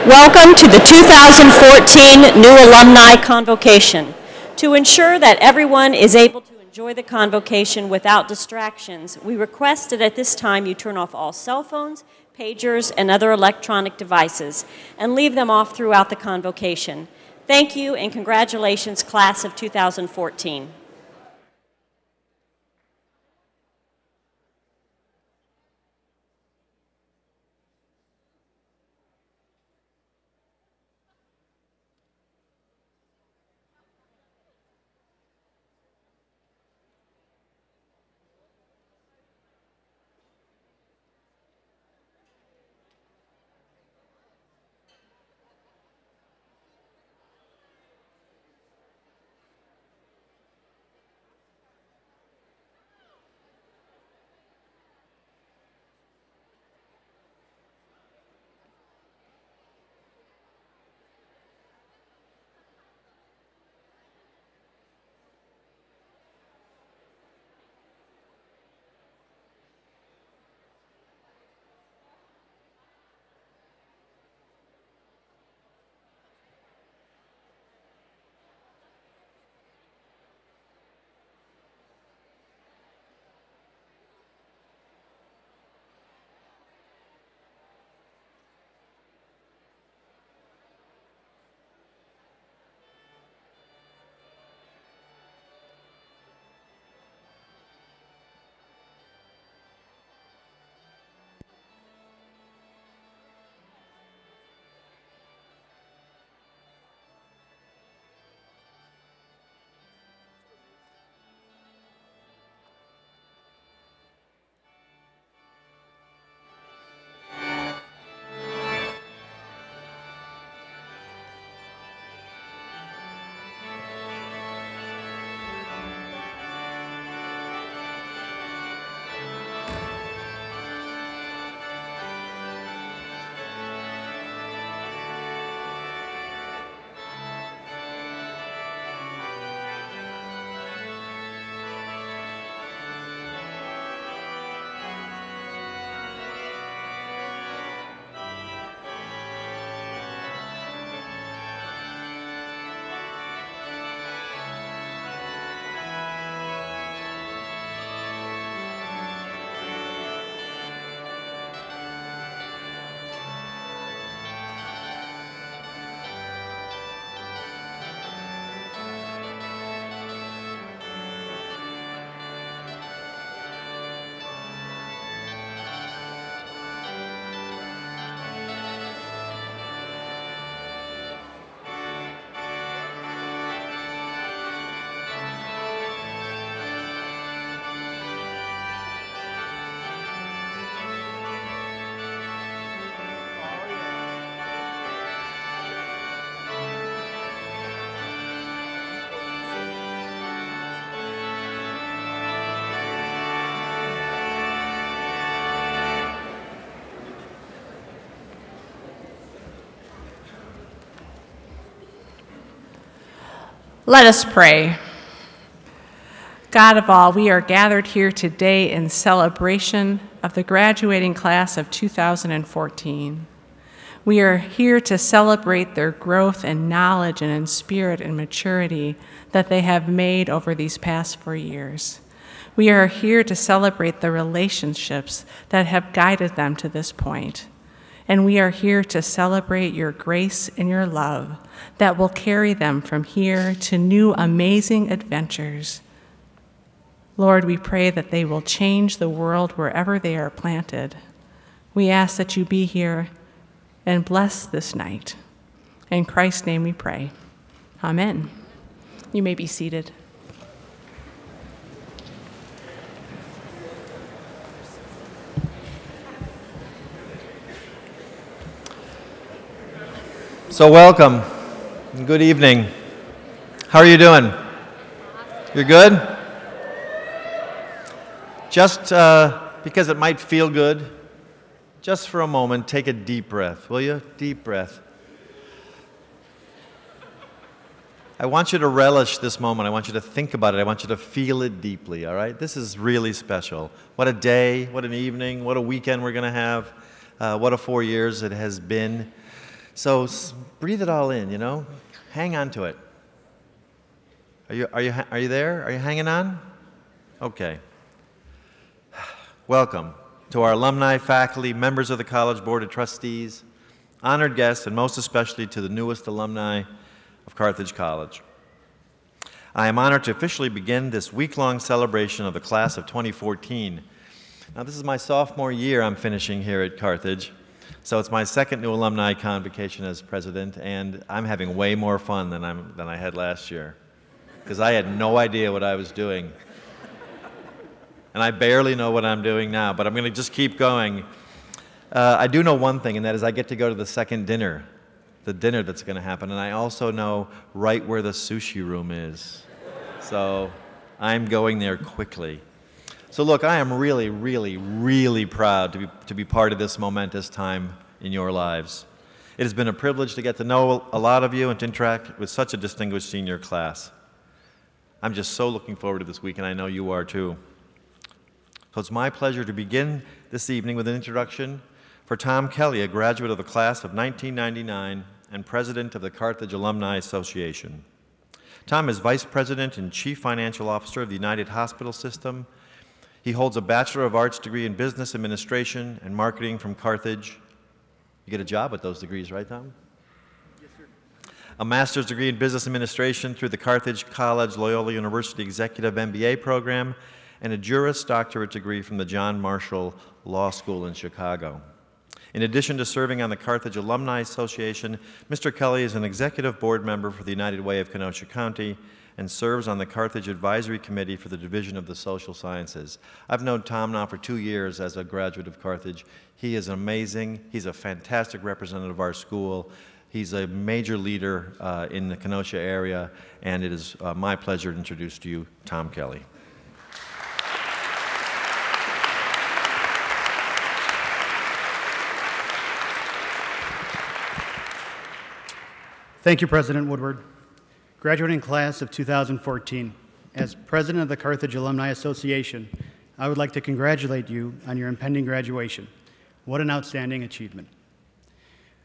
Welcome to the 2014 New Alumni Convocation. To ensure that everyone is able to enjoy the convocation without distractions, we request that at this time you turn off all cell phones, pagers, and other electronic devices, and leave them off throughout the convocation. Thank you, and congratulations, class of 2014. Let us pray. God of all, we are gathered here today in celebration of the graduating class of 2014. We are here to celebrate their growth in knowledge and in spirit and maturity that they have made over these past 4 years. We are here to celebrate the relationships that have guided them to this point. And we are here to celebrate your grace and your love that will carry them from here to new amazing adventures. Lord, we pray that they will change the world wherever they are planted. We ask that you be here and bless this night. In Christ's name we pray. Amen. You may be seated. So welcome, and good evening. How are you doing? You're good? Just because it might feel good, just for a moment, take a deep breath, will you? Deep breath. I want you to relish this moment. I want you to think about it. I want you to feel it deeply, all right? This is really special. What a day, what an evening, what a weekend we're going to have, what a 4 years it has been. So breathe it all in, you know? Hang on to it. Are you there? Are you hanging on? Okay. Welcome to our alumni, faculty, members of the College Board of Trustees, honored guests, and most especially to the newest alumni of Carthage College. I am honored to officially begin this week-long celebration of the class of 2014. Now, this is my sophomore year I'm finishing here at Carthage, so it's my second new Alumni Convocation as president, and I'm having way more fun than I had last year, because I had no idea what I was doing. And I barely know what I'm doing now, but I'm going to just keep going. I do know one thing, and that is I get to go to the second dinner, the dinner that's going to happen, and I also know right where the sushi room is. So I'm going there quickly. So look, I am really, really, really proud to be part of this momentous time in your lives. It has been a privilege to get to know a lot of you and to interact with such a distinguished senior class. I'm just so looking forward to this week, and I know you are too. So it's my pleasure to begin this evening with an introduction for Tom Kelly, a graduate of the class of 1999 and president of the Carthage Alumni Association. Tom is vice president and chief financial officer of the United Hospital System. He holds a Bachelor of Arts degree in business administration and marketing from Carthage. You get a job with those degrees, right, Tom? Yes, sir. A master's degree in business administration through the Carthage College Loyola University Executive MBA program, and a Juris Doctorate degree from the John Marshall Law School in Chicago. In addition to serving on the Carthage Alumni Association, Mr. Kelly is an executive board member for the United Way of Kenosha County and serves on the Carthage Advisory Committee for the Division of the Social Sciences. I've known Tom now for 2 years as a graduate of Carthage. He is amazing. He's a fantastic representative of our school. He's a major leader in the Kenosha area, and it is my pleasure to introduce to you Tom Kelly. Thank you, President Woodward. Graduating class of 2014, as president of the Carthage Alumni Association, I would like to congratulate you on your impending graduation. What an outstanding achievement.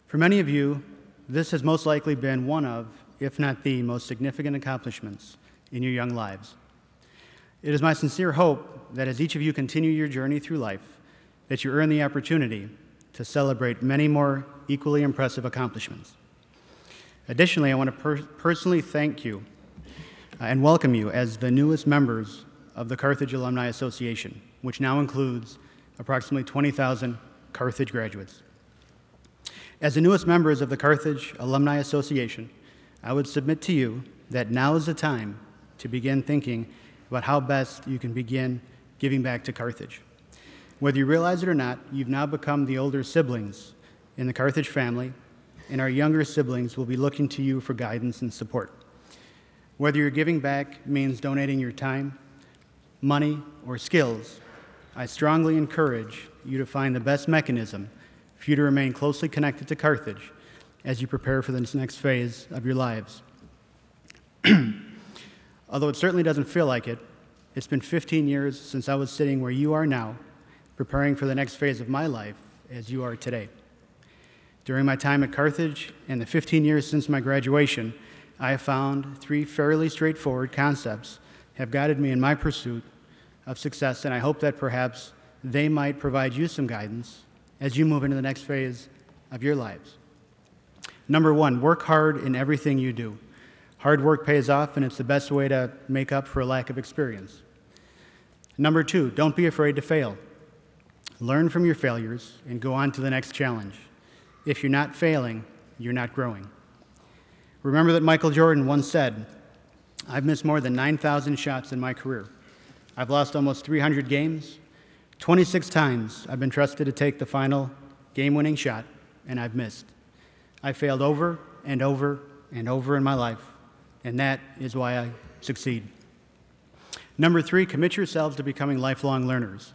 For many of you, this has most likely been one of, if not the most significant accomplishments in your young lives. It is my sincere hope that as each of you continue your journey through life, that you earn the opportunity to celebrate many more equally impressive accomplishments. Additionally, I want to personally thank you and welcome you as the newest members of the Carthage Alumni Association, which now includes approximately 20,000 Carthage graduates. As the newest members of the Carthage Alumni Association, I would submit to you that now is the time to begin thinking about how best you can begin giving back to Carthage. Whether you realize it or not, you've now become the older siblings in the Carthage family, and our younger siblings will be looking to you for guidance and support. Whether your giving back means donating your time, money, or skills, I strongly encourage you to find the best mechanism for you to remain closely connected to Carthage as you prepare for this next phase of your lives. Although it certainly doesn't feel like it, it's been 15 years since I was sitting where you are now, preparing for the next phase of my life as you are today. During my time at Carthage and the 15 years since my graduation, I have found 3 fairly straightforward concepts have guided me in my pursuit of success, and I hope that perhaps they might provide you some guidance as you move into the next phase of your lives. Number 1, work hard in everything you do. Hard work pays off, and it's the best way to make up for a lack of experience. Number 2, don't be afraid to fail. Learn from your failures and go on to the next challenge. If you're not failing, you're not growing. Remember that Michael Jordan once said, "I've missed more than 9,000 shots in my career. I've lost almost 300 games. 26 times I've been trusted to take the final game-winning shot, and I've missed. I failed over and over and over in my life, and that is why I succeed." Number 3, commit yourselves to becoming lifelong learners.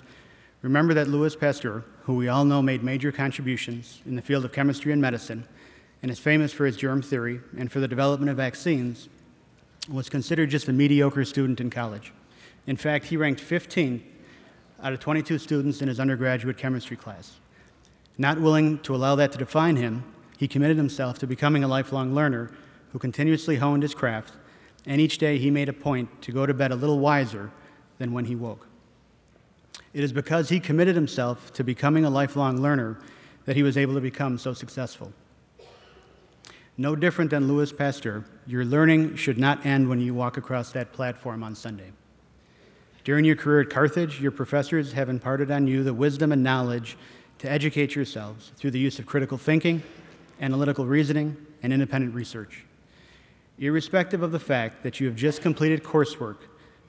Remember that Louis Pasteur, who we all know made major contributions in the field of chemistry and medicine, and is famous for his germ theory and for the development of vaccines, was considered just a mediocre student in college. In fact, he ranked 15th out of 22 students in his undergraduate chemistry class. Not willing to allow that to define him, he committed himself to becoming a lifelong learner who continuously honed his craft, and each day he made a point to go to bed a little wiser than when he woke. It is because he committed himself to becoming a lifelong learner that he was able to become so successful. No different than Louis Pasteur, your learning should not end when you walk across that platform on Sunday. During your career at Carthage, your professors have imparted on you the wisdom and knowledge to educate yourselves through the use of critical thinking, analytical reasoning, and independent research. Irrespective of the fact that you have just completed coursework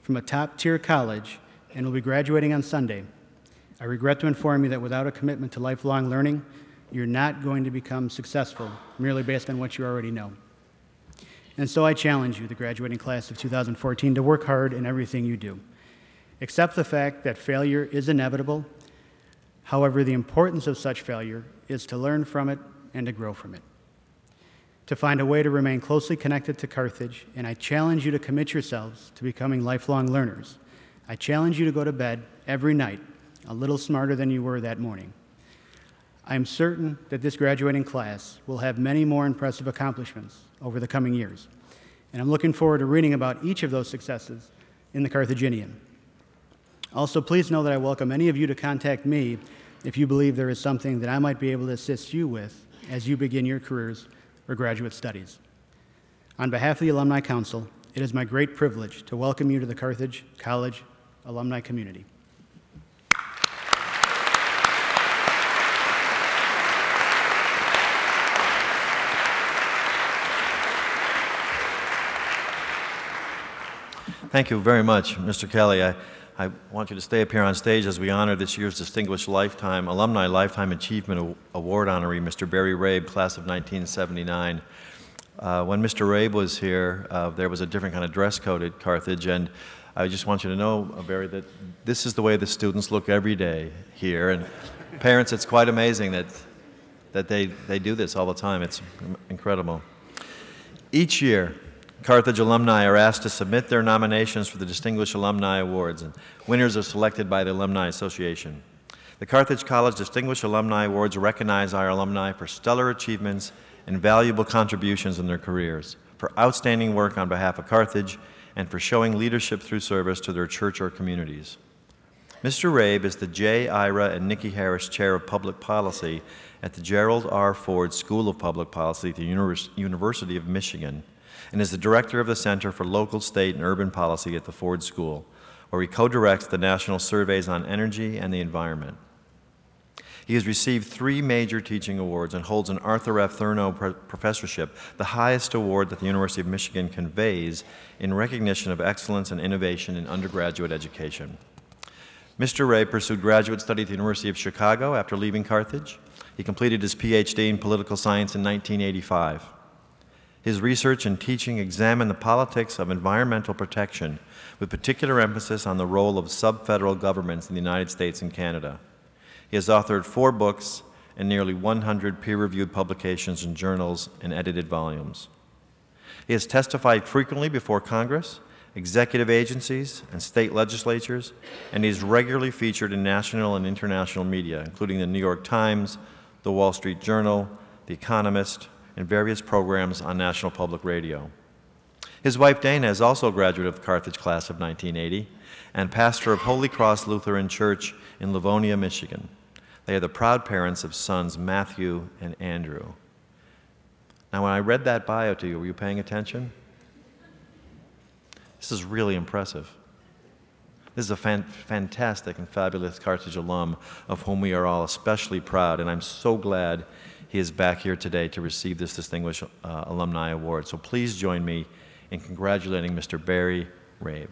from a top-tier college and will be graduating on Sunday, I regret to inform you that without a commitment to lifelong learning, you're not going to become successful merely based on what you already know. And so I challenge you, the graduating class of 2014, to work hard in everything you do. Accept the fact that failure is inevitable. However, the importance of such failure is to learn from it and to grow from it. To find a way to remain closely connected to Carthage, and I challenge you to commit yourselves to becoming lifelong learners. I challenge you to go to bed every night a little smarter than you were that morning. I am certain that this graduating class will have many more impressive accomplishments over the coming years, and I'm looking forward to reading about each of those successes in the Carthaginian. Also, please know that I welcome any of you to contact me if you believe there is something that I might be able to assist you with as you begin your careers or graduate studies. On behalf of the Alumni Council, it is my great privilege to welcome you to the Carthage College alumni community. Thank you very much, Mr. Kelly. I want you to stay up here on stage as we honor this year's Distinguished Alumni Lifetime Achievement Award honoree, Mr. Barry Rabe, class of 1979. When Mr. Rabe was here, there was a different kind of dress code at Carthage, and I just want you to know, Barry, that this is the way the students look every day here. And parents, it's quite amazing that they do this all the time. It's incredible. Each year, Carthage alumni are asked to submit their nominations for the Distinguished Alumni Awards, and winners are selected by the Alumni Association. The Carthage College Distinguished Alumni Awards recognize our alumni for stellar achievements and valuable contributions in their careers, for outstanding work on behalf of Carthage, and for showing leadership through service to their church or communities. Mr. Rabe is the J. Ira and Nikki Harris Chair of Public Policy at the Gerald R. Ford School of Public Policy at the University of Michigan, and is the director of the Center for Local, State, and Urban Policy at the Ford School, where he co-directs the national surveys on energy and the environment. He has received 3 major teaching awards and holds an Arthur F. Thurno Professorship, the highest award that the University of Michigan conveys in recognition of excellence and innovation in undergraduate education. Mr. Ray pursued graduate study at the University of Chicago after leaving Carthage. He completed his PhD in political science in 1985. His research and teaching examine the politics of environmental protection, with particular emphasis on the role of sub-federal governments in the United States and Canada. He has authored 4 books and nearly 100 peer-reviewed publications in journals and edited volumes. He has testified frequently before Congress, executive agencies, and state legislatures, and he is regularly featured in national and international media, including the New York Times, the Wall Street Journal, The Economist, and various programs on National Public Radio. His wife Dana is also a graduate of the Carthage class of 1980 and pastor of Holy Cross Lutheran Church in Livonia, Michigan. They are the proud parents of sons Matthew and Andrew. Now, when I read that bio to you, were you paying attention? This is really impressive. This is a fantastic and fabulous Carthage alum of whom we are all especially proud, and I'm so glad he is back here today to receive this Distinguished Alumni Award. So please join me in congratulating Mr. Barry Rabe.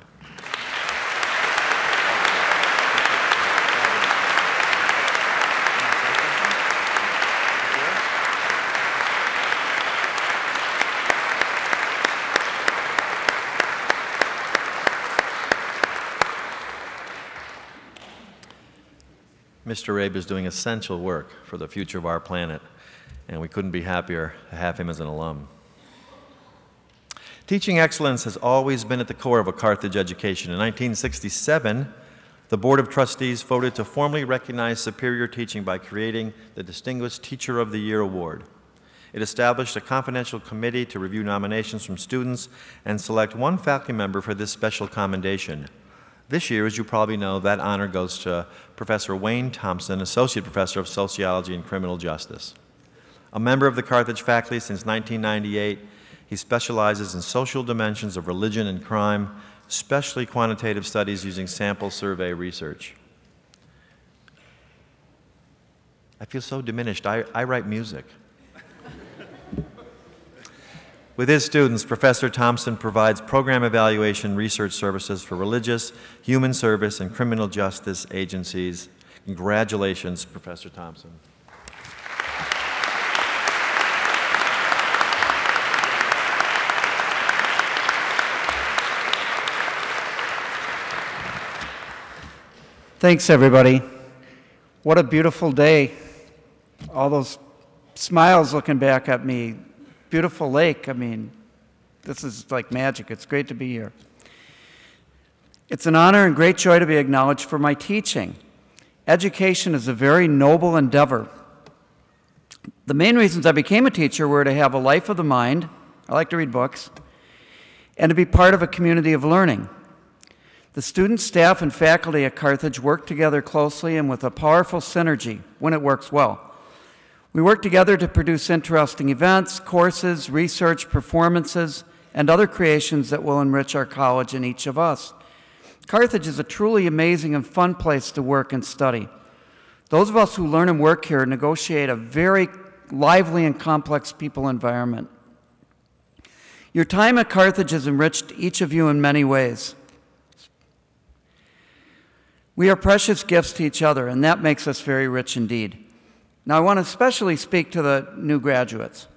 Mr. Rabe is doing essential work for the future of our planet, and we couldn't be happier to have him as an alum. Teaching excellence has always been at the core of a Carthage education. In 1967, the Board of Trustees voted to formally recognize superior teaching by creating the Distinguished Teacher of the Year Award. it established a confidential committee to review nominations from students and select one faculty member for this special commendation. This year, as you probably know, that honor goes to Professor Wayne Thompson, Associate Professor of Sociology and Criminal Justice. A member of the Carthage faculty since 1998, he specializes in social dimensions of religion and crime, especially quantitative studies using sample survey research. I feel so diminished. I write music. With his students, Professor Thompson provides program evaluation research services for religious, human service, and criminal justice agencies. Congratulations, Professor Thompson. Thanks, everybody. What a beautiful day. All those smiles looking back at me. Beautiful lake. I mean, this is like magic. It's great to be here. It's an honor and great joy to be acknowledged for my teaching. Education is a very noble endeavor. The main reasons I became a teacher were to have a life of the mind, I like to read books, and to be part of a community of learning. The students, staff, and faculty at Carthage work together closely and with a powerful synergy when it works well. We work together to produce interesting events, courses, research, performances, and other creations that will enrich our college and each of us. Carthage is a truly amazing and fun place to work and study. Those of us who learn and work here negotiate a very lively and complex people environment. Your time at Carthage has enriched each of you in many ways. We are precious gifts to each other, and that makes us very rich indeed. Now, I want to especially speak to the new graduates.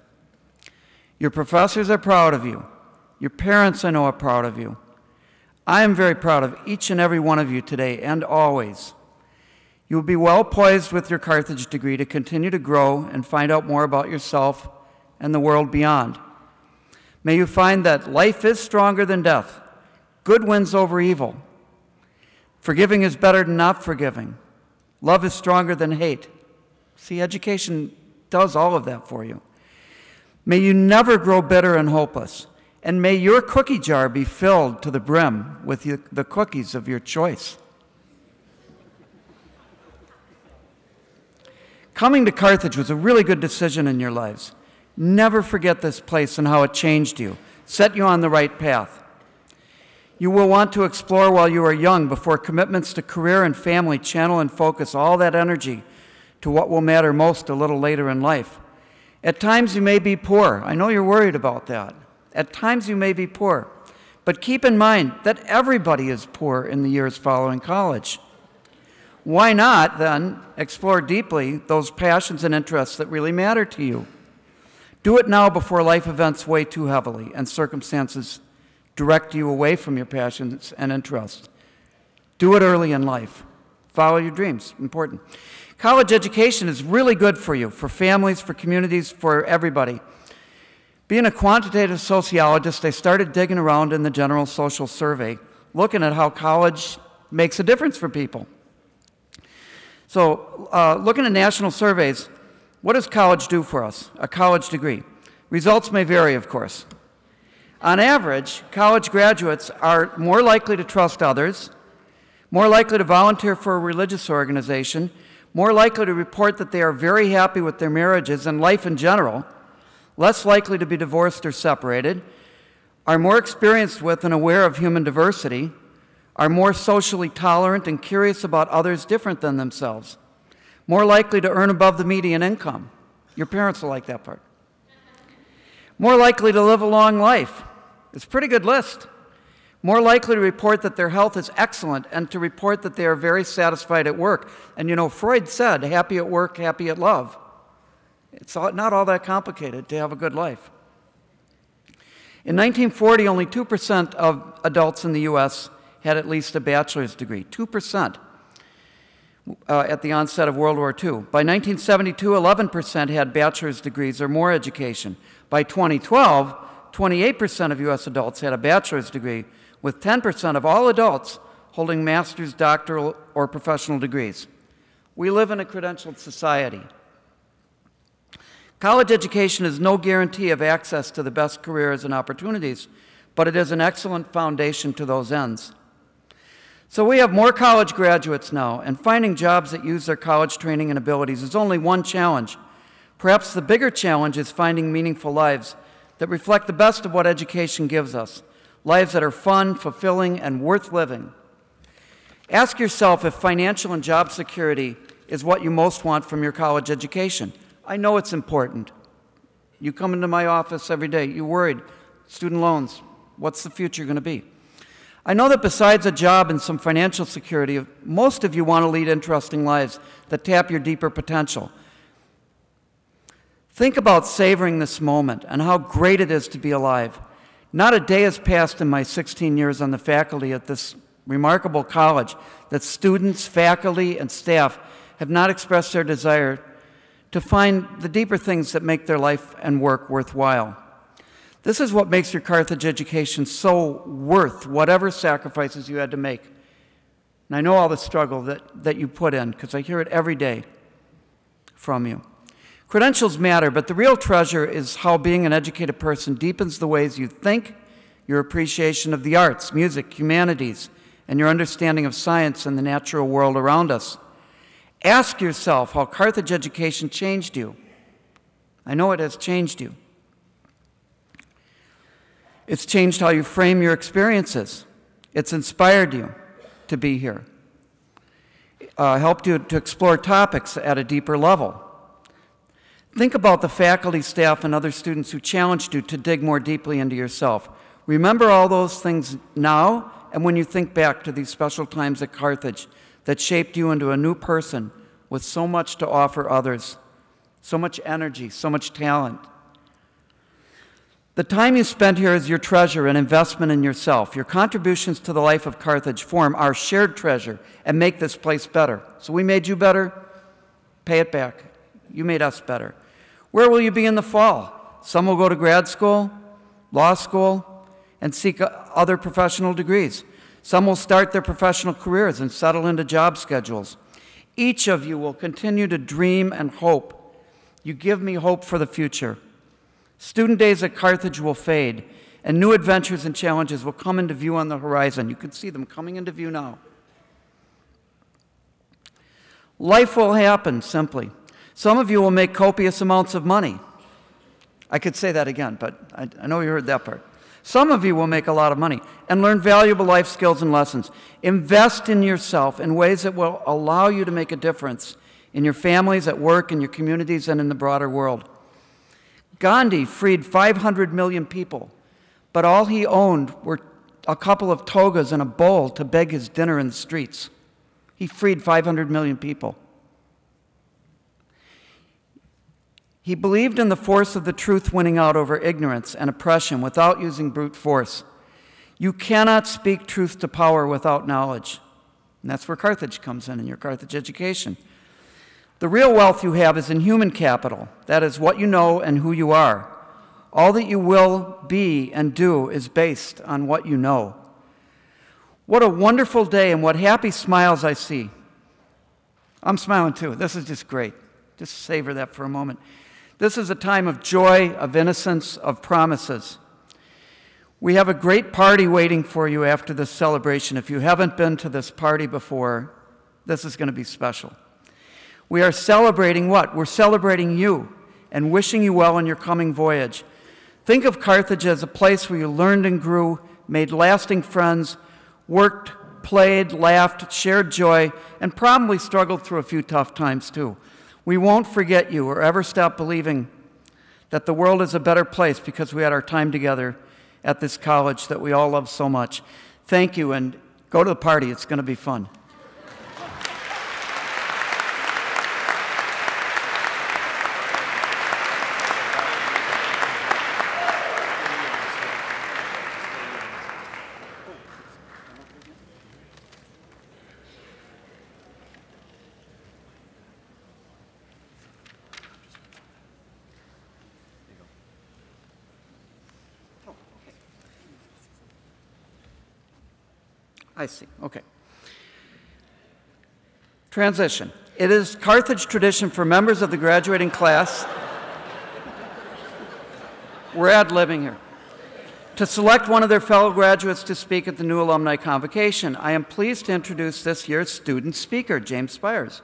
Your professors are proud of you. Your parents, I know, are proud of you. I am very proud of each and every one of you today and always. You will be well poised with your Carthage degree to continue to grow and find out more about yourself and the world beyond. May you find that life is stronger than death. Good wins over evil. Forgiving is better than not forgiving. Love is stronger than hate. See, education does all of that for you. May you never grow bitter and hopeless, and may your cookie jar be filled to the brim with the cookies of your choice. Coming to Carthage was a really good decision in your lives. Never forget this place and how it changed you, set you on the right path. You will want to explore while you are young before commitments to career and family channel and focus all that energy to what will matter most a little later in life. At times you may be poor. I know you're worried about that. At times you may be poor. But keep in mind that everybody is poor in the years following college. Why not, then, explore deeply those passions and interests that really matter to you? Do it now before life events weigh too heavily and circumstances direct you away from your passions and interests. Do it early in life. Follow your dreams. Important. College education is really good for you, for families, for communities, for everybody. Being a quantitative sociologist, I started digging around in the General Social Survey, looking at how college makes a difference for people. So, looking at national surveys, what does college do for us? A college degree. Results may vary, of course. On average, college graduates are more likely to trust others, more likely to volunteer for a religious organization, more likely to report that they are very happy with their marriages and life in general, less likely to be divorced or separated, are more experienced with and aware of human diversity, are more socially tolerant and curious about others different than themselves, more likely to earn above the median income. Your parents will like that part. More likely to live a long life. It's a pretty good list. More likely to report that their health is excellent and to report that they are very satisfied at work. And you know, Freud said, happy at work, happy at love. It's not all that complicated to have a good life. In 1940, only 2% of adults in the U.S. had at least a bachelor's degree. 2% at the onset of World War II. By 1972, 11% had bachelor's degrees or more education. By 2012, 28% of U.S. adults had a bachelor's degree, with 10% of all adults holding master's, doctoral, or professional degrees. We live in a credentialed society. College education is no guarantee of access to the best careers and opportunities, but it is an excellent foundation to those ends. So we have more college graduates now, and finding jobs that use their college training and abilities is only one challenge. Perhaps the bigger challenge is finding meaningful lives that reflect the best of what education gives us, lives that are fun, fulfilling, and worth living. Ask yourself if financial and job security is what you most want from your college education. I know it's important. You come into my office every day, you're worried, student loans, what's the future going to be? I know that besides a job and some financial security, most of you want to lead interesting lives that tap your deeper potential. Think about savoring this moment and how great it is to be alive. Not a day has passed in my 16 years on the faculty at this remarkable college that students, faculty, and staff have not expressed their desire to find the deeper things that make their life and work worthwhile. This is what makes your Carthage education so worth whatever sacrifices you had to make. And I know all the struggle that you put in, because I hear it every day from you. Credentials matter, but the real treasure is how being an educated person deepens the ways you think, your appreciation of the arts, music, humanities, and your understanding of science and the natural world around us. Ask yourself how Carthage education changed you. I know it has changed you. It's changed how you frame your experiences. It's inspired you to be here. Helped you to explore topics at a deeper level. Think about the faculty, staff, and other students who challenged you to dig more deeply into yourself. Remember all those things now and when you think back to these special times at Carthage that shaped you into a new person with so much to offer others, so much energy, so much talent. The time you spent here is your treasure and investment in yourself. Your contributions to the life of Carthage form our shared treasure and make this place better. So we made you better, pay it back. You made us better. Where will you be in the fall? Some will go to grad school, law school, and seek other professional degrees. Some will start their professional careers and settle into job schedules. Each of you will continue to dream and hope. You give me hope for the future. Student days at Carthage will fade, and new adventures and challenges will come into view on the horizon. You can see them coming into view now. Life will happen, simply. Some of you will make copious amounts of money. I could say that again, but I know you heard that part. Some of you will make a lot of money and learn valuable life skills and lessons. Invest in yourself in ways that will allow you to make a difference in your families, at work, in your communities, and in the broader world. Gandhi freed 500 million people, but all he owned were a couple of togas and a bowl to beg his dinner in the streets. He freed 500 million people. He believed in the force of the truth winning out over ignorance and oppression without using brute force. You cannot speak truth to power without knowledge. And that's where Carthage comes in your Carthage education. The real wealth you have is in human capital. That is what you know and who you are. All that you will be and do is based on what you know. What a wonderful day and what happy smiles I see. I'm smiling too. This is just great. Just savor that for a moment. This is a time of joy, of innocence, of promises. We have a great party waiting for you after this celebration. If you haven't been to this party before, this is going to be special. We are celebrating what? We're celebrating you and wishing you well on your coming voyage. Think of Carthage as a place where you learned and grew, made lasting friends, worked, played, laughed, shared joy, and probably struggled through a few tough times too. We won't forget you or ever stop believing that the world is a better place because we had our time together at this college that we all love so much. Thank you, and go to the party. It's going to be fun. I see. Okay. Transition. It is Carthage tradition for members of the graduating class We're ad-libbing here. To select one of their fellow graduates to speak at the new Alumni Convocation, I am pleased to introduce this year's student speaker, James Spires.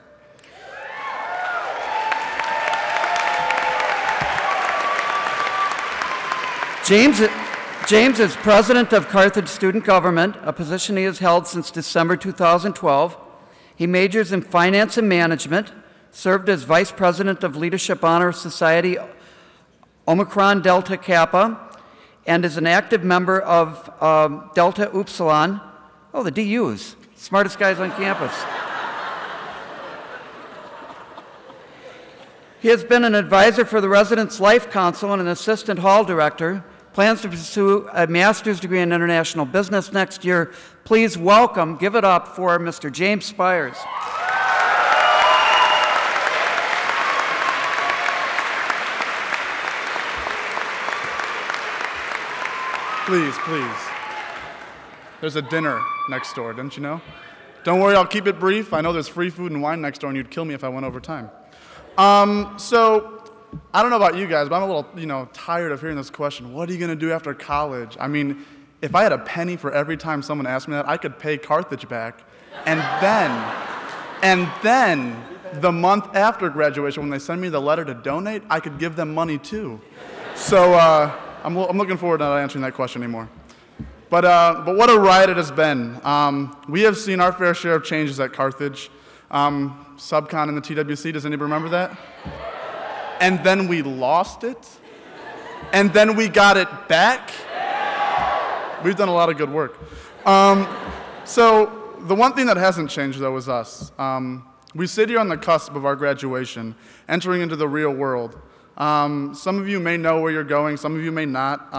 James is president of Carthage Student Government, a position he has held since December 2012. He majors in finance and management, served as vice president of Leadership Honor Society Omicron Delta Kappa, and is an active member of Delta Upsilon. Oh, the DUs, smartest guys on campus. He has been an advisor for the Residence Life Council and an assistant hall director. Plans to pursue a master's degree in international business next year. Please welcome, give it up for Mr. James Spires. Please, please. There's a dinner next door, didn't you know? Don't worry, I'll keep it brief. I know there's free food and wine next door, and you'd kill me if I went over time. So, I don't know about you guys, but I'm a little, tired of hearing this question. What are you going to do after college? I mean, if I had a penny for every time someone asked me that, I could pay Carthage back. And then, the month after graduation, when they send me the letter to donate, I could give them money too. So, I'm looking forward to not answering that question anymore. But what a ride it has been. We have seen our fair share of changes at Carthage. Subcon and the TWC, does anybody remember that? And then we lost it. And then we got it back. We've done a lot of good work. So the one thing that hasn't changed, though, is us. We sit here on the cusp of our graduation, entering into the real world. Some of you may know where you're going, some of you may not.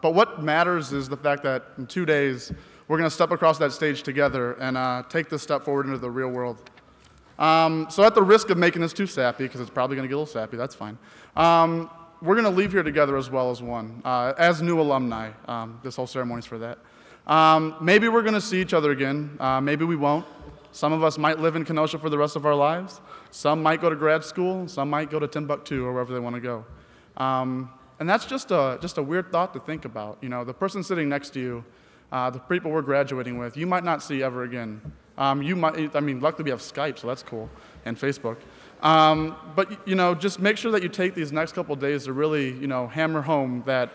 But what matters is the fact that in 2 days, we're going to step across that stage together and take this step forward into the real world. So at the risk of making this too sappy, because it's probably going to get a little sappy, that's fine. We're going to leave here together as well as one, as new alumni. This whole ceremony's for that. Maybe we're going to see each other again. Maybe we won't. Some of us might live in Kenosha for the rest of our lives. Some might go to grad school. Some might go to Timbuktu or wherever they want to go. And that's just a weird thought to think about. The person sitting next to you, the people we're graduating with, you might not see ever again. Luckily we have Skype, so that's cool, and Facebook. But, just make sure that you take these next couple days to really, hammer home that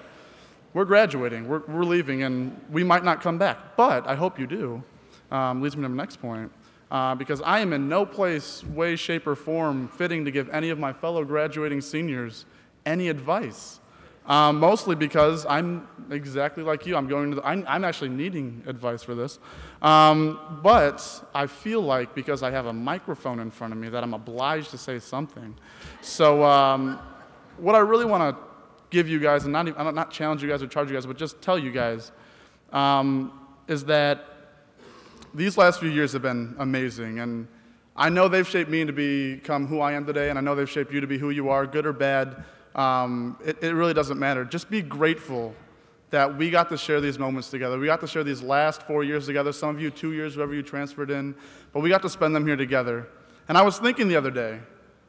we're graduating, we're leaving, and we might not come back. But I hope you do. Leads me to the next point. Because I am in no place, way, shape, or form fitting to give any of my fellow graduating seniors any advice. Mostly because I'm exactly like you. I'm actually needing advice for this. But I feel like because I have a microphone in front of me that I'm obliged to say something. So what I really want to give you guys, and not challenge you guys or charge you guys, but just tell you guys, is that these last few years have been amazing. And I know they've shaped me to become who I am today, and I know they've shaped you to be who you are, good or bad. It really doesn't matter. Just be grateful that we got to share these moments together. We got to share these last 4 years together, some of you 2 years, wherever you transferred in, but we got to spend them here together. And I was thinking the other day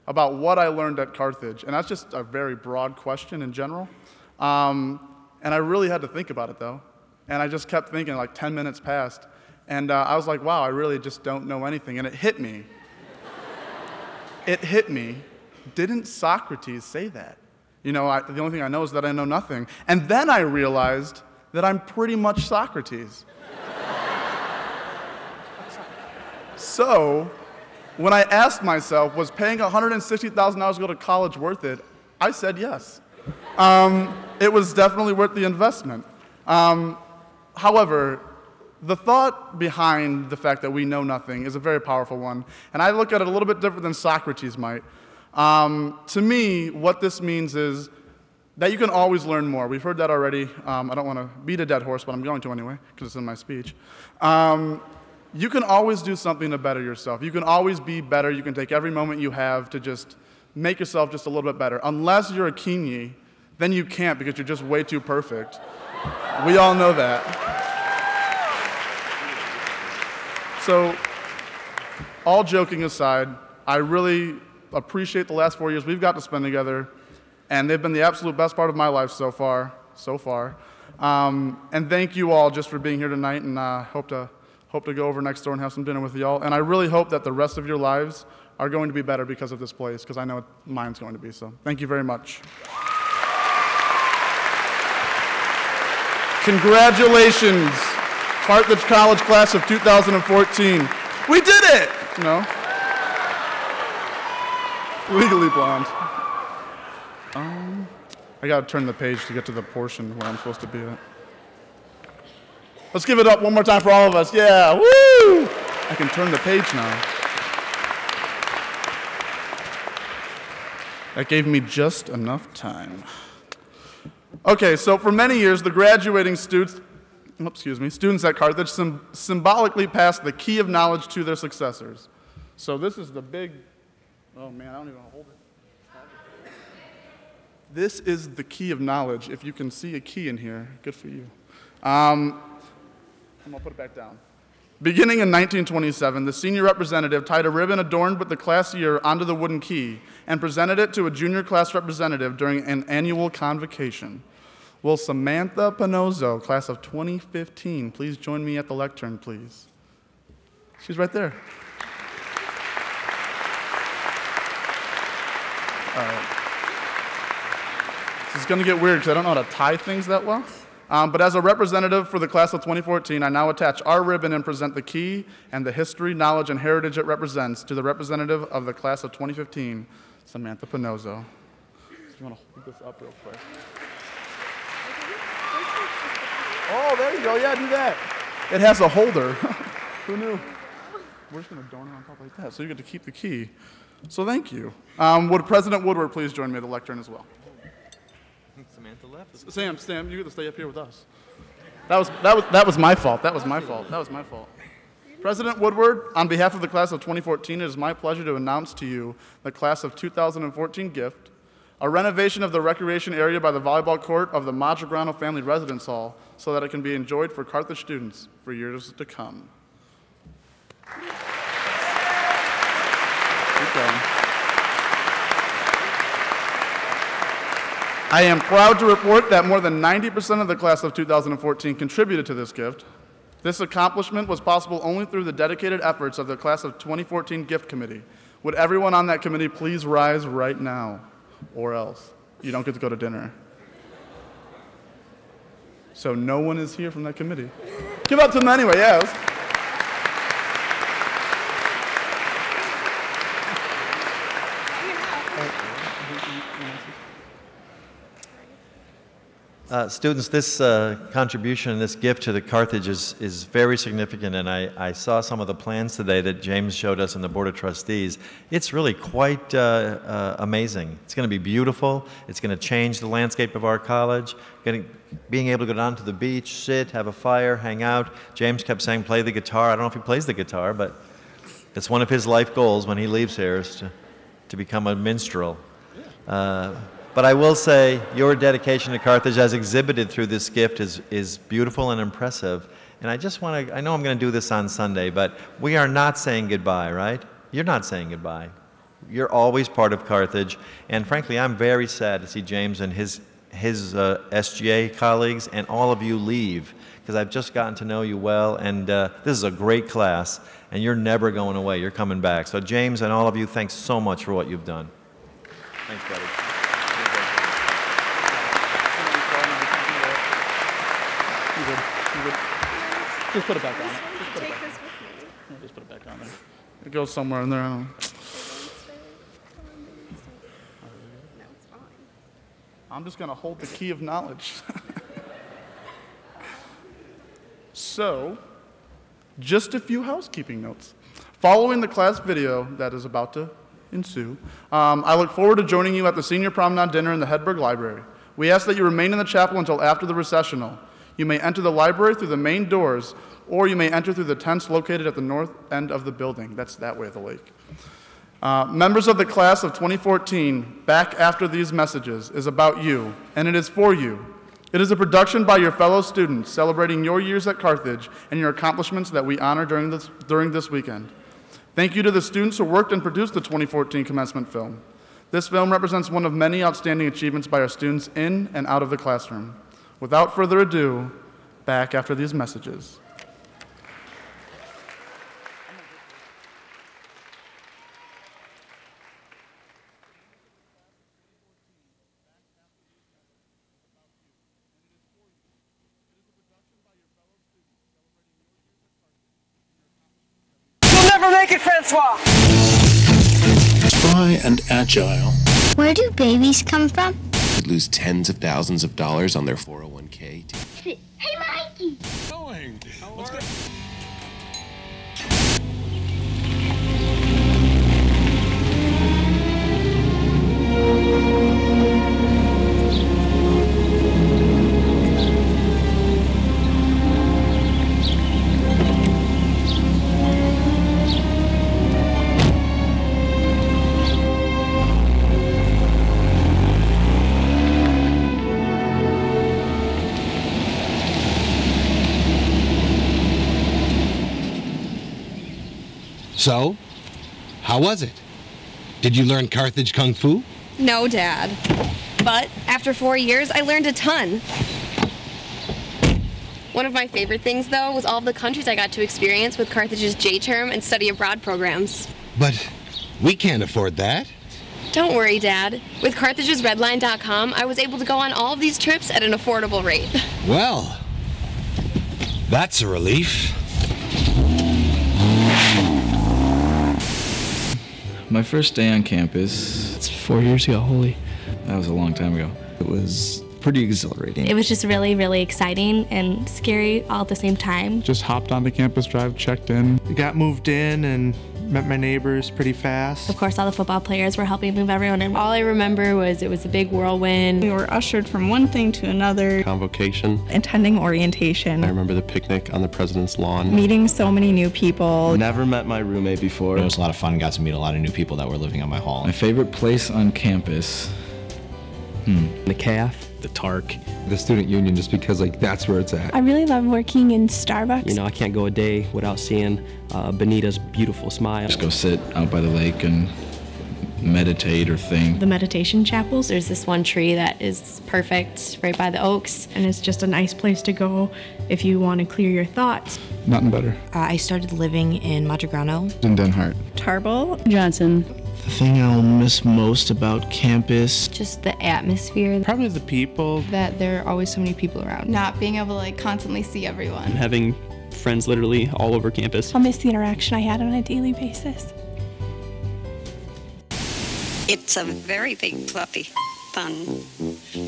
about what I learned at Carthage, and that's just a very broad question in general. And I really had to think about it, though. And I just kept thinking, like 10 minutes passed, and I was like, wow, I really just don't know anything. And it hit me. It hit me. Didn't Socrates say that? The only thing I know is that I know nothing. And then I realized that I'm pretty much Socrates. So, when I asked myself, was paying $160,000 to go to college worth it? I said yes. It was definitely worth the investment. However, the thought behind the fact that we know nothing is a very powerful one. And I look at it a little bit different than Socrates might. To me, what this means is that you can always learn more. We've heard that already. I don't want to beat a dead horse, but I'm going to anyway, because it's in my speech. You can always do something to better yourself. You can always be better. You can take every moment you have to just make yourself just a little bit better. Unless you're a Keeney, then you can't because you're just way too perfect. We all know that. So, all joking aside, I really appreciate the last 4 years we've got to spend together, and they've been the absolute best part of my life so far. And thank you all just for being here tonight, and hope to go over next door and have some dinner with y'all. And I really hope that the rest of your lives are going to be better because of this place, because I know mine's going to be. So thank you very much. Congratulations, Carthage College class of 2014. We did it! You know? Legally Blonde. I gotta turn the page to get to the portion where I'm supposed to be at. Let's give it up one more time for all of us. Yeah, woo! I can turn the page now. That gave me just enough time. Okay, so for many years, the graduating students at Carthage symbolically passed the key of knowledge to their successors. So this is the big, oh man, I don't even want to hold it. This is the key of knowledge. If you can see a key in here, good for you. I'm gonna put it back down. Beginning in 1927, the senior representative tied a ribbon adorned with the class year onto the wooden key and presented it to a junior class representative during an annual convocation. Will Samantha Panozzo, class of 2015, please join me at the lectern, please? She's right there. All right. This is going to get weird because I don't know how to tie things that well. But as a representative for the class of 2014, I now attach our ribbon and present the key and the history, knowledge, and heritage it represents to the representative of the class of 2015, Samantha Panozzo. So you want to hold this up real quick? Oh, there you go. Yeah, do that. It has a holder. Who knew? We're just going to adorn it on top like that, so you get to keep the key. So thank you. Would President Woodward please join me at the lectern as well? Samantha left. Sam, you get to stay up here with us. That was my fault. That was my fault. President Woodward, on behalf of the class of 2014, it is my pleasure to announce to you the class of 2014 gift, a renovation of the recreation area by the volleyball court of the Madragrano Family Residence Hall so that it can be enjoyed for Carthage students for years to come. Keep going. I am proud to report that more than 90% of the class of 2014 contributed to this gift. This accomplishment was possible only through the dedicated efforts of the class of 2014 gift committee. Would everyone on that committee please rise right now, or else you don't get to go to dinner. So no one is here from that committee. Give up to them anyway, yes. Students, this contribution and this gift to the Carthage is very significant, and I saw some of the plans today that James showed us in the Board of Trustees. It's really quite amazing. It's going to be beautiful. It's going to change the landscape of our college. Being able to go down to the beach, sit, have a fire, hang out. James kept saying play the guitar. I don't know if he plays the guitar, but it's one of his life goals when he leaves here is to become a minstrel. But I will say your dedication to Carthage as exhibited through this gift is beautiful and impressive. And I just want to, I know I'm going to do this on Sunday, but we are not saying goodbye, right? You're not saying goodbye. You're always part of Carthage. And frankly, I'm very sad to see James and his SGA colleagues and all of you leave, because I've just gotten to know you well, and this is a great class, and you're never going away. You're coming back. So James and all of you, thanks so much for what you've done. Thanks, buddy. Just put it back on. Just put it back on there. It goes somewhere in there. I don't know. I'm just going to hold the key of knowledge. So, just a few housekeeping notes. Following the class video that is about to ensue, I look forward to joining you at the senior promenade dinner in the Hedberg Library. We ask that you remain in the chapel until after the recessional. You may enter the library through the main doors, or you may enter through the tents located at the north end of the building. That's that way of the lake. Members of the class of 2014, Back After These Messages is about you, and it is for you. It is a production by your fellow students celebrating your years at Carthage and your accomplishments that we honor during this weekend. Thank you to the students who worked and produced the 2014 commencement film. This film represents one of many outstanding achievements by our students in and out of the classroom. Without further ado, back after these messages. You'll never make it, Francois! Spry and agile. Where do babies come from? Could lose tens of thousands of dollars on their 401k. Hey, Mikey! Going. Let's go. So, how was it? Did you learn Carthage Kung Fu? No, Dad. But after 4 years, I learned a ton. One of my favorite things, though, was all of the countries I got to experience with Carthage's J-term and study abroad programs. But we can't afford that. Don't worry, Dad. With Carthage's Redline.com, I was able to go on all of these trips at an affordable rate. Well, that's a relief. My first day on campus, it's 4 years ago, holy. That was a long time ago. It was pretty exhilarating. It was just really, really exciting and scary all at the same time. Just hopped onto Campus Drive, checked in. Got moved in and met my neighbors pretty fast. Of course, all the football players were helping move everyone in. All I remember was it was a big whirlwind. We were ushered from one thing to another. Convocation. Attending orientation. I remember the picnic on the president's lawn. Meeting so many new people. Never met my roommate before. It was a lot of fun. Got to meet a lot of new people that were living on my hall. My favorite place on campus? The CAF, the TARC. The student union, just because that's where it's at. I really love working in Starbucks. You know, I can't go a day without seeing Benita's beautiful smile. Just go sit out by the lake and meditate or think. The meditation chapels. There's this one tree that is perfect right by the oaks. And it's just a nice place to go if you want to clear your thoughts. Nothing better. I started living in Montegrano. In Den Hart. Tarbell. Johnson. The thing I'll miss most about campus, just the atmosphere. Probably the people. That there are always so many people around. Not being able to constantly see everyone. Having friends literally all over campus. I'll miss the interaction I had on a daily basis. It's a very big fluffy bun.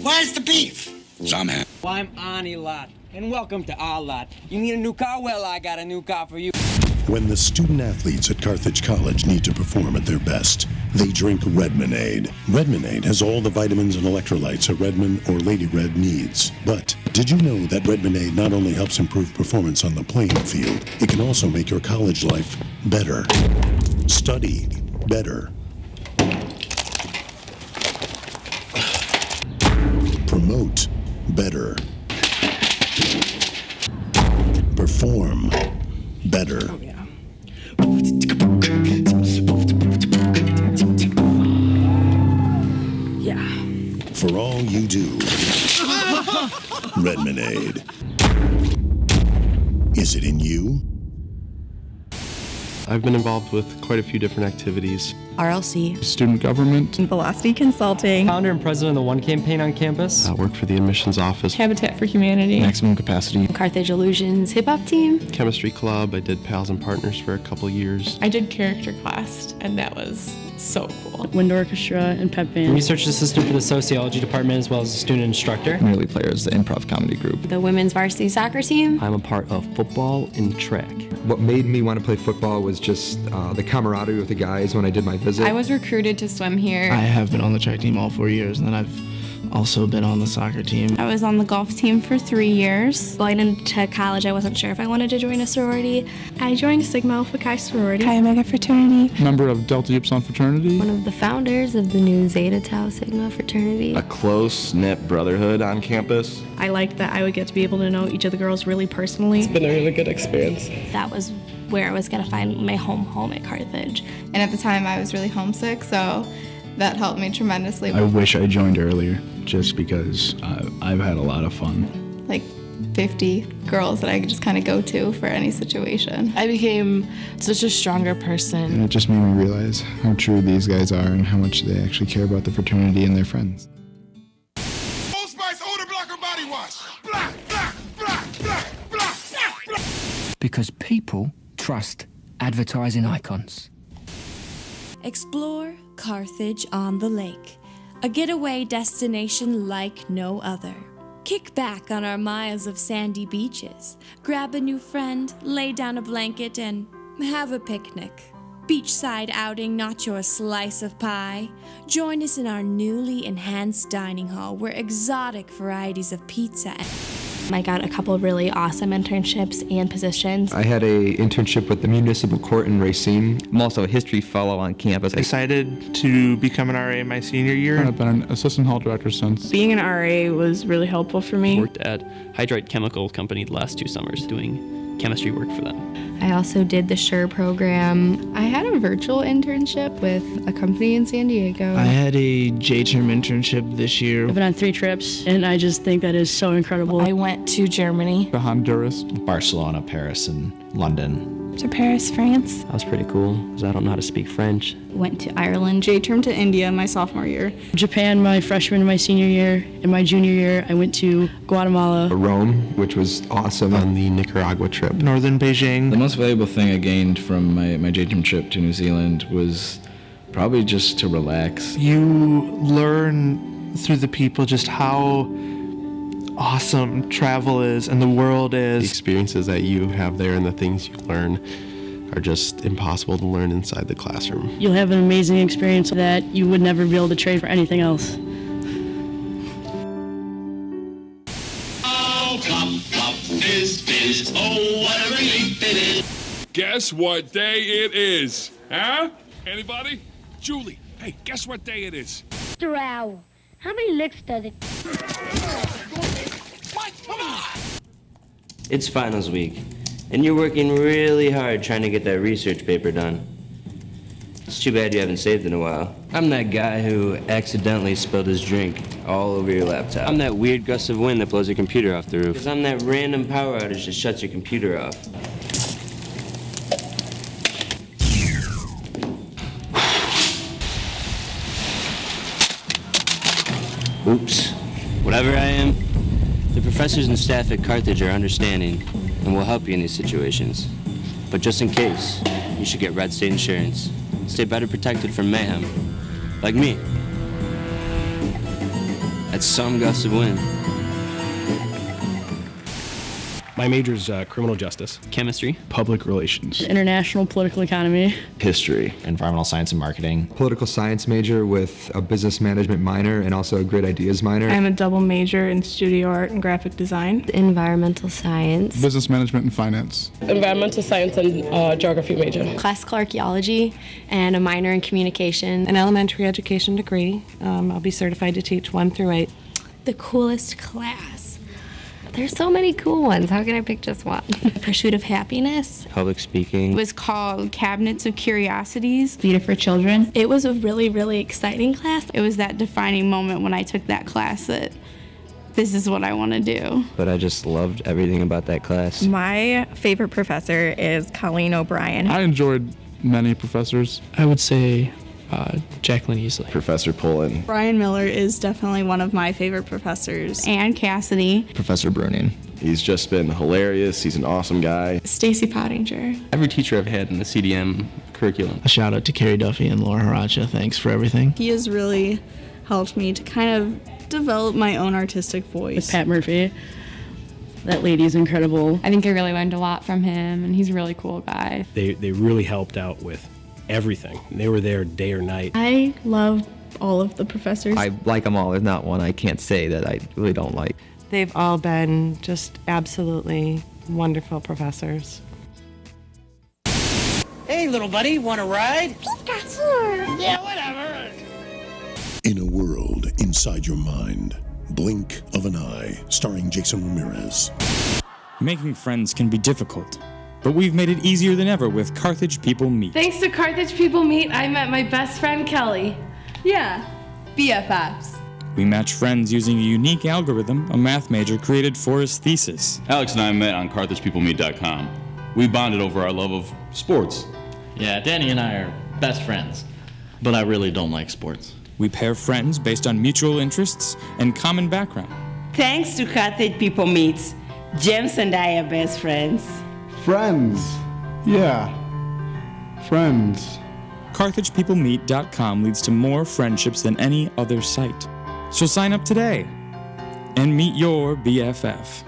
Where's the beef? Somehow. Well, I'm Ani Lot, and welcome to our lot. You need a new car? Well, I got a new car for you. When the student-athletes at Carthage College need to perform at their best, they drink Redmonade. Redmonade has all the vitamins and electrolytes a Redmond or Lady Red needs. But did you know that Redmonade not only helps improve performance on the playing field, it can also make your college life better. Study better. Promote better. Perform better. Oh, yeah. Yeah. For all you do, Redmonade. Is it in you? I've been involved with quite a few different activities. RLC. Student government. Velocity Consulting. Founder and president of the One Campaign on campus. I worked for the admissions office. Habitat for Humanity. Maximum Capacity. Carthage Illusions hip-hop team. Chemistry club. I did Pals and Partners for a couple years. I did character class, and that was so cool. Wind Orchestra and pep band. Research assistant for the sociology department as well as a student instructor. Nearly Players, the improv comedy group. The women's varsity soccer team. I'm a part of football and track. What made me want to play football was just the camaraderie with the guys when I did my visit. I was recruited to swim here. I have been on the track team all 4 years, and then I've also been on the soccer team. I was on the golf team for 3 years. Going into college, I wasn't sure if I wanted to join a sorority. I joined Sigma Alpha Chi sorority, Chi Omega fraternity. Member of Delta Upsilon fraternity. One of the founders of the new Zeta Tau Sigma fraternity. A close-knit brotherhood on campus. I liked that I would get to be able to know each of the girls really personally. It's been a really good experience. That was where I was going to find my home at Carthage. And at the time I was really homesick, so that helped me tremendously. I wish I joined earlier, just because I've had a lot of fun. Like 50 girls that I could just kind of go to for any situation. I became such a stronger person. And it just made me realize how true these guys are and how much they actually care about the fraternity and their friends. Old Spice odor blocker body wash. Black, black, black, black, black, black. Because people trust advertising icons. Explore Carthage on the Lake, a getaway destination like no other. Kick back on our miles of sandy beaches, grab a new friend, lay down a blanket, and have a picnic. Beachside outing, not your slice of pie. Join us in our newly enhanced dining hall where exotic varieties of pizza. I got a couple really awesome internships and positions. I had a internship with the Municipal Court in Racine. I'm also a history fellow on campus. I decided to become an RA my senior year. I've been an assistant hall director since. Being an RA was really helpful for me. Worked at Hydrite Chemical Company the last 2 summers doing chemistry work for them. I also did the SURE program. I had a virtual internship with a company in San Diego. I had a J-term internship this year. I've been on 3 trips, and I just think that is so incredible. I went to Germany, To Honduras. Barcelona, Paris, and London. To Paris, France. That was pretty cool, because I don't know how to speak French. Went to Ireland. J-term to India my sophomore year. Japan my freshman and my senior year. In my junior year, I went to Guatemala. Rome, which was awesome. On the Nicaragua trip. Northern Beijing. The most valuable thing I gained from my J-term trip to New Zealand was probably just to relax. You learn through the people just how awesome travel is and the world The is. experiences that you have there and the things you learn are just impossible to learn inside the classroom. You'll have an amazing experience that you would never be able to trade for anything else. Oh, plop, plop, fizz, fizz, oh, what a relief it is. Guess what day it is? Huh? Anybody? Julie, hey, guess what day it is? Mr. Owl, how many licks does it? It's finals week, and you're working really hard trying to get that research paper done. It's too bad you haven't saved in a while. I'm that guy who accidentally spilled his drink all over your laptop. I'm that weird gust of wind that blows your computer off the roof. Because I'm that random power outage that shuts your computer off. Oops. Whatever I am, the professors and staff at Carthage are understanding and will help you in these situations. But just in case, you should get Red State Insurance. Stay better protected from mayhem. Like me. That's some gust of wind. My major is criminal justice. Chemistry. Public relations. International political economy. History. Environmental science and marketing. Political science major with a business management minor and also a great ideas minor. I'm a double major in studio art and graphic design. Environmental science. Business management and finance. Environmental science and geography major. Classical archaeology and a minor in communication. An elementary education degree. I'll be certified to teach 1 through 8. The coolest class. There's so many cool ones. How can I pick just one? Pursuit of Happiness. Public speaking. It was called Cabinets of Curiosities. Theater for Children. It was a really, really exciting class. It was that defining moment when I took that class that this is what I want to do. But I just loved everything about that class. My favorite professor is Colleen O'Brien. I enjoyed many professors. I would say Jacqueline Easley. Professor Pullen. Brian Miller is definitely one of my favorite professors. And Cassidy. Professor Bruning. He's just been hilarious. He's an awesome guy. Stacy Pottinger. Every teacher I've had in the CDM curriculum. A shout out to Carrie Duffy and Laura Haracha. Thanks for everything. He has really helped me to kind of develop my own artistic voice. With Pat Murphy. That lady's incredible. I think I really learned a lot from him, and he's a really cool guy. They really helped out with everything. They were there day or night. I love all of the professors. I like them all. There's not one I can't say that I really don't like. They've all been just absolutely wonderful professors. Hey, little buddy, want a ride? Pikachu! Yeah, whatever. In a World Inside Your Mind, Blink of an Eye, starring Jason Ramirez. Making friends can be difficult, but we've made it easier than ever with Carthage People Meet. Thanks to Carthage People Meet, I met my best friend Kelly. Yeah, BFFs. We match friends using a unique algorithm a math major created for his thesis. Alex and I met on CarthagePeopleMeet.com. We bonded over our love of sports. Yeah, Danny and I are best friends, but I really don't like sports. We pair friends based on mutual interests and common background. Thanks to Carthage People Meets, James and I are best friends. Friends. Yeah. Friends. CarthagePeopleMeet.com leads to more friendships than any other site. So sign up today and meet your BFF.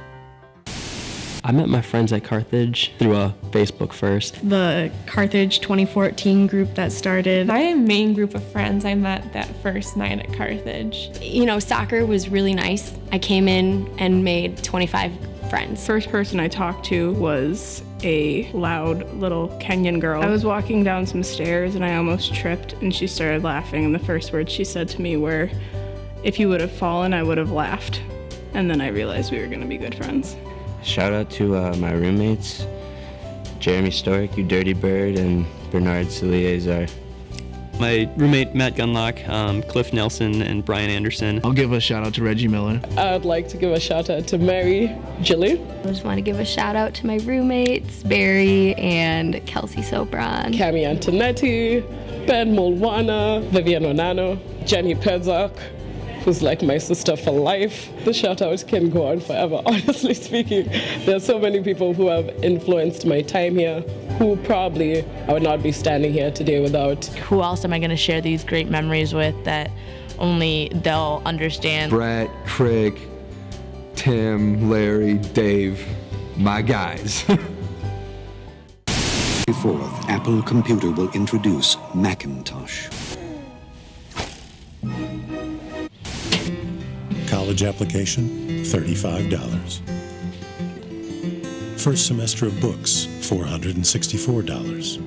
I met my friends at Carthage through a Facebook first. The Carthage 2014 group that started. My main group of friends I met that first night at Carthage. You know, soccer was really nice. I came in and made 25 friends. First person I talked to was a loud little Kenyan girl. I was walking down some stairs and I almost tripped and she started laughing, and the first words she said to me were, "If you would have fallen, I would have laughed." And then I realized we were gonna be good friends. Shout out to my roommates, Jeremy Stork, you dirty bird, and Bernard Saliezar. My roommate Matt Gunlock, Cliff Nelson, and Brian Anderson. I'll give a shout out to Reggie Miller. I'd like to give a shout out to Mary Gilly. I just want to give a shout out to my roommates, Barry and Kelsey Sopron. Cami Antonetti, Ben Mulwana, Vivian Onano, Jenny Pedzak, who's like my sister for life. The shout-outs can go on forever, honestly speaking. There's so many people who have influenced my time here, who probably I would not be standing here today without. Who else am I going to share these great memories with that only they'll understand? Brett, Craig, Tim, Larry, Dave, my guys. 4th, Apple Computer will introduce Macintosh. College application, $35. First semester of books, $464.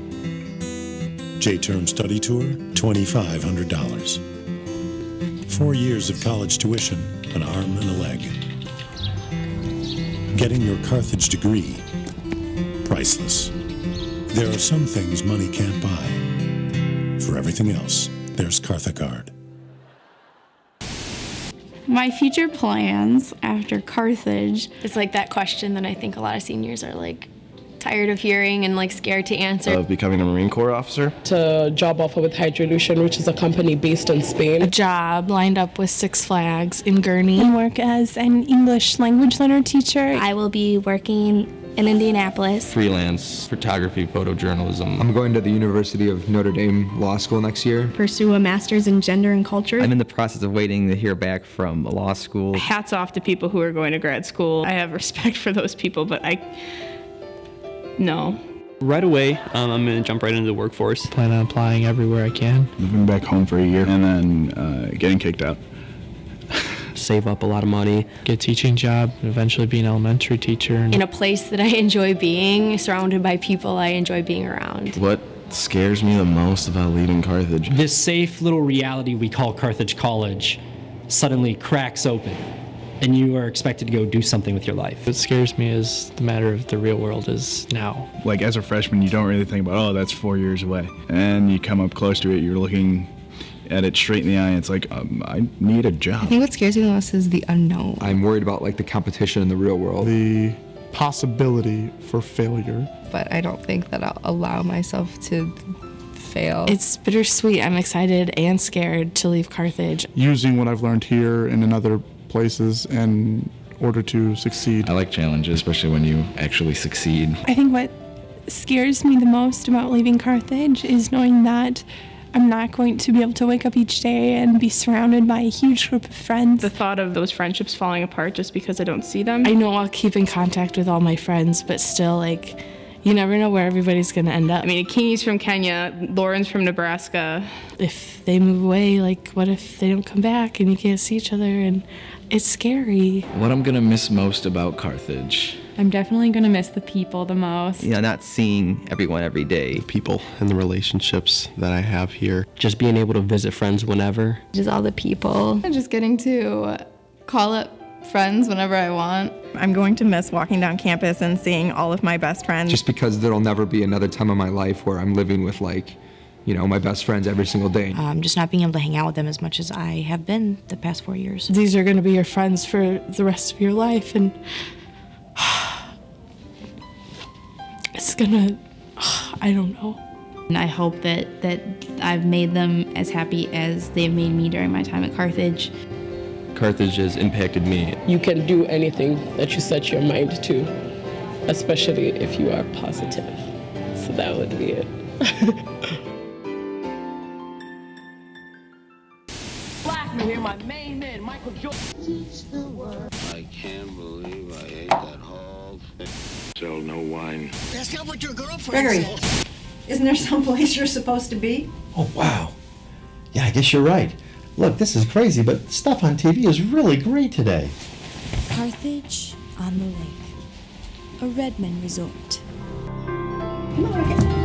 J-term study tour, $2,500. 4 years of college tuition, an arm and a leg. Getting your Carthage degree, priceless. There are some things money can't buy. For everything else, there's Carthagard. My future plans after Carthage. It's like that question that I think a lot of seniors are like tired of hearing and like scared to answer. Of becoming a Marine Corps officer. A job offer with Hydrolution, which is a company based in Spain. A job lined up with Six Flags in Gurney. And work as an English language learner teacher. I will be working in Indianapolis. Freelance photography, photojournalism. I'm going to the University of Notre Dame Law School next year. Pursue a master's in gender and culture. I'm in the process of waiting to hear back from a law school. Hats off to people who are going to grad school. I have respect for those people, but no. Right away, I'm going to jump right into the workforce. Plan on applying everywhere I can. Moving back home for a year and then getting kicked out. Save up a lot of money. Get a teaching job, and eventually be an elementary teacher. In a place that I enjoy being, surrounded by people I enjoy being around. What scares me the most about leaving Carthage? This safe little reality we call Carthage College suddenly cracks open, and you are expected to go do something with your life. What scares me is the matter of the real world is now. Like as a freshman, you don't really think about, oh, that's 4 years away. And you come up close to it, you're looking at it straight in the eye, and it's like, I need a job. I think what scares me the most is the unknown. I'm worried about like the competition in the real world. The possibility for failure. But I don't think that I'll allow myself to fail. It's bittersweet. I'm excited and scared to leave Carthage. Using what I've learned here and in other places in order to succeed. I like challenges, especially when you actually succeed. I think what scares me the most about leaving Carthage is knowing that I'm not going to be able to wake up each day and be surrounded by a huge group of friends. The thought of those friendships falling apart just because I don't see them. I know I'll keep in contact with all my friends, but still, like, you never know where everybody's gonna end up. I mean, Akini's from Kenya, Lauren's from Nebraska. If they move away, like, what if they don't come back and you can't see each other? And it's scary. What I'm gonna miss most about Carthage. I'm definitely gonna miss the people the most. You know, not seeing everyone every day. The people and the relationships that I have here. Just being able to visit friends whenever. Just all the people. Just getting to call up friends whenever I want. I'm going to miss walking down campus and seeing all of my best friends. Just because there'll never be another time in my life where I'm living with like, my best friends every single day. Just not being able to hang out with them as much as I have been the past 4 years. These are going to be your friends for the rest of your life, and it's gonna, I don't know. And I hope that I've made them as happy as they've made me during my time at Carthage. Carthage has impacted me. You can do anything that you set your mind to, especially if you are positive. So that would be it. My main man, Michael Jordan. I can't believe I ate that whole thing. Sell no wine. That's not what your girlfriend Gregory, said. isn't there someplace you're supposed to be? Oh, wow. Yeah, I guess you're right. Look, this is crazy, but the stuff on TV is really great today. Carthage on the Lake, a Redmond resort. Come on, Rick.